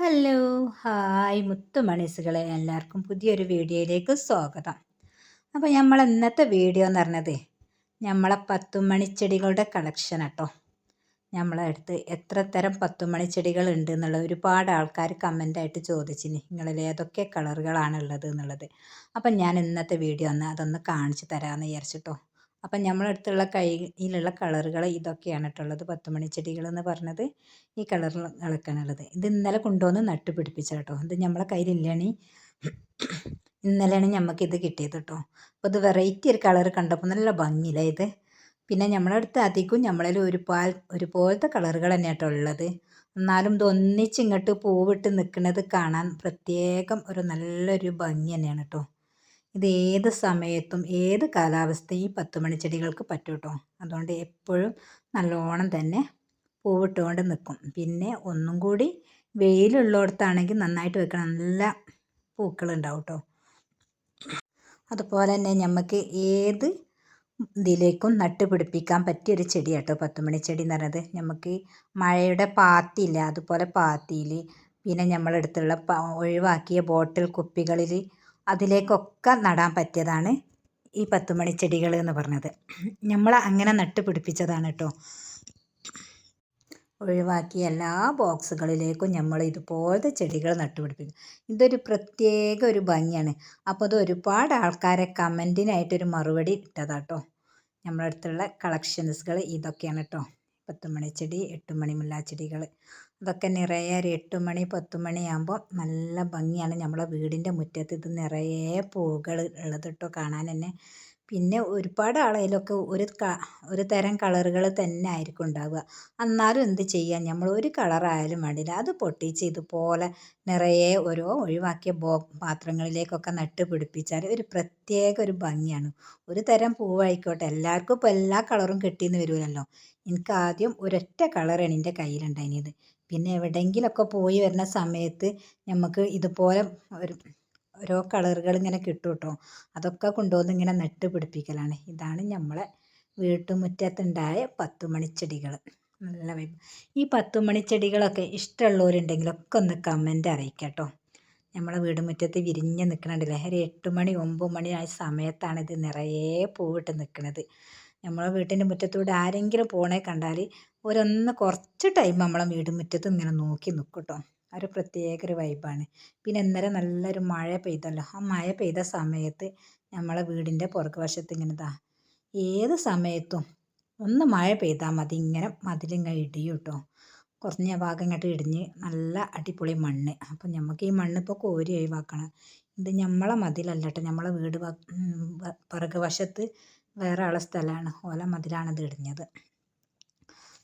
Hello, hi മുത്തുമണീസുകളെ, എല്ലാവർക്കും പുതിയൊരു വീഡിയോയിലേക്ക് സ്വാഗതം. അപ്പോൾ നമ്മൾ ഇന്നത്തെ വീഡിയോ എന്ന് പറഞ്ഞത് നമ്മളെ പത്തുമണിച്ചെടികളുടെ കളക്ഷൻ കേട്ടോ. നമ്മളെ അടുത്ത് എത്ര തരം പത്തുമണിച്ചെടികൾ ഉണ്ട് എന്നുള്ളത് ഒരുപാട് ആൾക്കാർ കമൻ്റായിട്ട് ചോദിച്ചിന്, നിങ്ങളിൽ ഏതൊക്കെ കളറുകളാണുള്ളത് എന്നുള്ളത്. അപ്പം ഞാൻ ഇന്നത്തെ വീഡിയോ അതൊന്ന് കാണിച്ചു തരാമെന്ന് വിചാരിച്ചിട്ടോ. അപ്പം നമ്മളടുത്തുള്ള കയ്യിലുള്ള കളറുകൾ ഇതൊക്കെയാണ് കേട്ടുള്ളത്. പത്തുമണിച്ചെടികൾ എന്ന് പറഞ്ഞത് ഈ കളറുകളൊക്കെയാണ് ഉള്ളത്. ഇത് ഇന്നലെ കൊണ്ടുവന്ന് നട്ടുപിടിപ്പിച്ച കേട്ടോ. ഇത് നമ്മളെ കയ്യിലില്ലാണ്, ഇന്നലെയാണ് നമുക്കിത് കിട്ടിയത് കേട്ടോ. അപ്പോൾ ഇത് വെറൈറ്റി ഒരു കളർ കണ്ടപ്പോൾ നല്ല ഭംഗിയില്ല ഇത്. പിന്നെ നമ്മളടുത്ത് അധികം നമ്മളിൽ ഒരുപോലത്തെ കളറുകൾ തന്നെ കേട്ടോ ഉള്ളത്. എന്നാലും ഇത് ഒന്നിച്ച് ഇങ്ങോട്ട് പൂവിട്ട് നിൽക്കുന്നത് കാണാൻ പ്രത്യേകം ഒരു നല്ലൊരു ഭംഗി തന്നെയാണ് കേട്ടോ. ഇത് ഏത് സമയത്തും ഏത് കാലാവസ്ഥയും ഈ പത്തുമണിച്ചെടികൾക്ക് പറ്റും കേട്ടോ. അതുകൊണ്ട് എപ്പോഴും നല്ലോണം തന്നെ പൂവിട്ടുകൊണ്ട് നിൽക്കും. പിന്നെ ഒന്നും കൂടി വെയിലുള്ളിടത്താണെങ്കിൽ നന്നായിട്ട് വെക്കണം, നല്ല പൂക്കളുണ്ടാവും കേട്ടോ. അതുപോലെ തന്നെ നമുക്ക് ഏത് ഇതിലേക്കും നട്ടുപിടിപ്പിക്കാൻ പറ്റിയൊരു ചെടിയാട്ടോ പത്തുമണിച്ചെടി എന്ന് പറയുന്നത്. നമുക്ക് മഴയുടെ പാത്തിയില്ല, അതുപോലെ പാത്തിയിൽ, പിന്നെ നമ്മളടുത്തുള്ള ഒഴിവാക്കിയ ബോട്ടിൽ കുപ്പികളിൽ അതിലേക്കൊക്കെ നടാൻ പറ്റിയതാണ് ഈ പത്തുമണിച്ചെടികൾ എന്ന് പറഞ്ഞത്. നമ്മൾ അങ്ങനെ നട്ടുപിടിപ്പിച്ചതാണ് കേട്ടോ. ഒഴിവാക്കിയ എല്ലാ ബോക്സുകളിലേക്കും നമ്മൾ ഇതുപോലത്തെ ചെടികൾ നട്ടുപിടിപ്പിക്കും. ഇതൊരു പ്രത്യേക ഒരു ഭംഗിയാണ്. അപ്പോൾ അത് ഒരുപാട് ആൾക്കാരെ കമൻറ്റിനായിട്ടൊരു മറുപടി ഇട്ടതാട്ടോ. നമ്മുടെ അടുത്തുള്ള കളക്ഷൻസുകൾ ഇതൊക്കെയാണ് കേട്ടോ. പത്തുമണിച്ചെടി, 8 മണി മുല്ലാച്ചെടികൾ, അതൊക്കെ നിറയെ ഒരു 8 മണി 10 മണിയാകുമ്പോൾ നല്ല ഭംഗിയാണ്. നമ്മളെ വീടിൻ്റെ മുറ്റത്ത് ഇത് നിറയെ പൂക്കൾ ഉള്ളത് കേട്ടോ കാണാൻ തന്നെ. പിന്നെ ഒരുപാട് ആളതിലൊക്കെ ഒരു തരം കളറുകൾ തന്നെ ആയിരിക്കും ഉണ്ടാവുക. എന്നാലും എന്ത് ചെയ്യാൻ, നമ്മൾ ഒരു കളറായാലും വേണ്ടില്ല അത് പൊട്ടിച്ച് ഇതുപോലെ നിറയെ ഓരോ ഒഴിവാക്കിയ പാത്രങ്ങളിലേക്കൊക്കെ നട്ട് പിടിപ്പിച്ചാൽ ഒരു പ്രത്യേക ഒരു ഭംഗിയാണ്. ഒരു തരം പൂവായിക്കോട്ടെ, എല്ലാവർക്കും ഇപ്പോൾ എല്ലാ കളറും കിട്ടിയെന്ന് വരുമല്ലോ. എനിക്ക് ആദ്യം ഒരൊറ്റ കളറാണ് എൻ്റെ കയ്യിലുണ്ടായിരുന്നത്. പിന്നെ എവിടെയെങ്കിലുമൊക്കെ പോയി വരുന്ന സമയത്ത് നമുക്ക് ഇതുപോലെ ഓരോ കളറുകൾ ഇങ്ങനെ കിട്ടും കേട്ടോ. അതൊക്കെ കൊണ്ടുവന്ന് ഇങ്ങനെ നട്ട് പിടിപ്പിക്കലാണ്. ഇതാണ് നമ്മളെ വീട്ടുമുറ്റത്തുണ്ടായ പത്തുമണിച്ചെടികൾ. നല്ല വൈബ്. ഈ പത്തുമണിച്ചെടികളൊക്കെ ഇഷ്ടമുള്ളവരുണ്ടെങ്കിലൊക്കെ ഒന്ന് കമൻ്റ് അറിയിക്കാം കേട്ടോ. നമ്മളെ വീടുമുറ്റത്ത് വിരിഞ്ഞ് നിൽക്കണുണ്ടല്ലേ, ഒരു 8 മണി 9 മണി ആയ സമയത്താണ് ഇത് നിറയെ പൂവിട്ട് നിൽക്കുന്നത്. നമ്മളെ വീട്ടിൻ്റെ മുറ്റത്തൂടെ ആരെങ്കിലും പോണേ കണ്ടാൽ കുറച്ച് ടൈം നമ്മളെ വീടുമുറ്റത്ത് ഇങ്ങനെ നോക്കി നിൽക്കും കേട്ടോ. ഒരു പ്രത്യേക ഒരു വൈബാണ്. പിന്നെ ഇന്നലെ നല്ലൊരു മഴ പെയ്തല്ലോ. ആ മഴ പെയ്ത സമയത്ത് നമ്മളെ വീടിൻ്റെ പുറകു വശത്ത് ഇങ്ങനെ ഏത് സമയത്തും ഒന്ന് മഴ പെയ്താൽ മതി, ഇങ്ങനെ മതിലിങ്ങനെ ഇടിയും കേട്ടോ. കുറഞ്ഞ ഭാഗം ഇങ്ങോട്ട് ഇടിഞ്ഞ് നല്ല അടിപൊളി മണ്ണ്. അപ്പം നമുക്ക് ഈ മണ്ണ് ഇപ്പോൾ കോരി ഒഴിവാക്കണം. ഇത് നമ്മളെ മതിലല്ല കേട്ടോ, നമ്മളെ വീട് പുറകു വശത്ത് വേറെ ആളെ സ്ഥലമാണ്, ഓല മതിലാണിത് ഇടിഞ്ഞത്.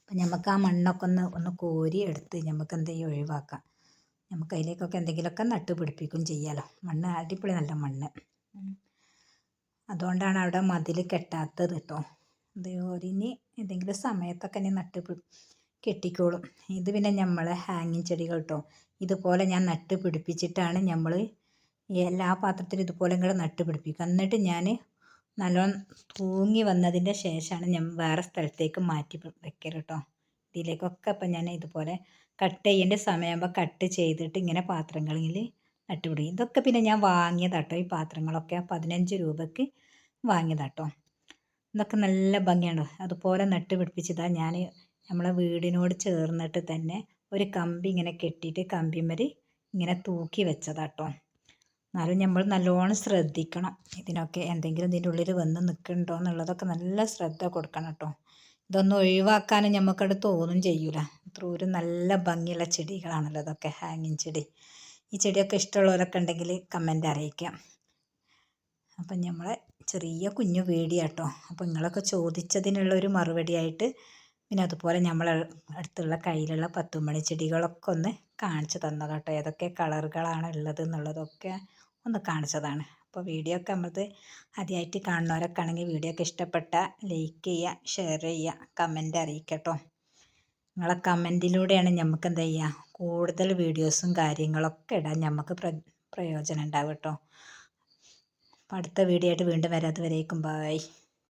അപ്പം നമുക്ക് ആ മണ്ണൊക്കെ ഒന്ന് കോരി എടുത്ത് നമുക്ക് എന്തെങ്കിലും ഒഴിവാക്കാം. നമുക്ക് അതിലേക്കൊക്കെ എന്തെങ്കിലുമൊക്കെ നട്ട് പിടിപ്പിക്കുകയും ചെയ്യാമല്ലോ. മണ്ണ് അടിപൊളി നല്ല മണ്ണ്. അതുകൊണ്ടാണ് അവിടെ മതിൽ കെട്ടാത്തത് കേട്ടോ. ഇത് ഒരിഞ്ഞ് എന്തെങ്കിലും സമയത്തൊക്കെ ഇനി കെട്ടിക്കോളും. ഇത് പിന്നെ നമ്മളെ ഹാങ്ങിങ് ചെടികൾ കേട്ടോ. ഇതുപോലെ ഞാൻ നട്ട് പിടിപ്പിച്ചിട്ടാണ് നമ്മൾ എല്ലാ പാത്രത്തിലും ഇതുപോലെ ഇങ്ങനെ നട്ട് പിടിപ്പിക്കുക. എന്നിട്ട് ഞാൻ നല്ലോണം തൂങ്ങി വന്നതിൻ്റെ ശേഷമാണ് ഞാൻ വേറെ സ്ഥലത്തേക്ക് മാറ്റി വെക്കൽ കേട്ടോ. ഇതിലേക്കൊക്കെ അപ്പം ഞാൻ ഇതുപോലെ കട്ട് ചെയ്യേണ്ട സമയമാകുമ്പോൾ കട്ട് ചെയ്തിട്ട് ഇങ്ങനെ പാത്രങ്ങളിൽ നട്ടുപിടിക്കും. ഇതൊക്കെ പിന്നെ ഞാൻ വാങ്ങിയതാട്ടോ. ഈ പാത്രങ്ങളൊക്കെ 15 രൂപയ്ക്ക് വാങ്ങിയതാട്ടോ. ഇതൊക്കെ നല്ല ഭംഗിയാണ്. അതുപോലെ നട്ട് പിടിപ്പിച്ചതാണ് ഞാൻ നമ്മളെ വീടിനോട് ചേർന്നിട്ട് തന്നെ ഒരു കമ്പി ഇങ്ങനെ കെട്ടിയിട്ട് കമ്പിമേൽ ഇങ്ങനെ തൂക്കി വെച്ചതാട്ടോ. എന്നാലും നമ്മൾ നല്ലോണം ശ്രദ്ധിക്കണം. ഇതിനൊക്കെ എന്തെങ്കിലും ഇതിൻ്റെ ഉള്ളിൽ വന്ന് നിൽക്കുന്നുണ്ടോ എന്നുള്ളതൊക്കെ നല്ല ശ്രദ്ധ കൊടുക്കണം കേട്ടോ. ഇതൊന്നും ഒഴിവാക്കാനും നമുക്കത് തോന്നും ചെയ്യൂല. അത്ര ഒരു നല്ല ഭംഗിയുള്ള ചെടികളാണല്ലോ ഇതൊക്കെ, ഹാങ്ങിങ് ചെടി. ഈ ചെടിയൊക്കെ ഇഷ്ടമുള്ളവരൊക്കെ ഉണ്ടെങ്കിൽ കമൻ്റ് അറിയിക്കാം. അപ്പം നമ്മളെ ചെറിയ കുഞ്ഞു വീഡിയോ കേട്ടോ. അപ്പോൾ നിങ്ങളൊക്കെ ചോദിച്ചതിനുള്ള ഒരു മറുപടി ആയിട്ട് പിന്നെ അതുപോലെ നമ്മൾ അടുത്തുള്ള കയ്യിലുള്ള പത്തുമണിച്ചെടികളൊക്കെ ഒന്ന് കാണിച്ചു തന്നതാട്ടോ. ഏതൊക്കെ കളറുകളാണ് ഉള്ളത് എന്നുള്ളതൊക്കെ ഒന്ന് കാണിച്ചതാണ്. അപ്പോൾ വീഡിയോ ഒക്കെ നമ്മളത് ആദ്യമായിട്ട് കാണുന്നവരൊക്കെ ആണെങ്കിൽ വീഡിയോ ഒക്കെ ഇഷ്ടപ്പെട്ടാൽ ലൈക്ക് ചെയ്യുക, ഷെയർ ചെയ്യുക, കമൻ്റ് അറിയിക്കട്ടോ. നിങ്ങളെ കമൻറ്റിലൂടെയാണ് നമുക്ക് എന്താ ചെയ്യുക, കൂടുതൽ വീഡിയോസും കാര്യങ്ങളൊക്കെ ഇടാൻ നമുക്ക് പ്രയോജനം ഉണ്ടാവും കേട്ടോ. അപ്പോൾ അടുത്ത വീഡിയോ ആയിട്ട് വീണ്ടും വരാതെ വരേക്കും ബായ്.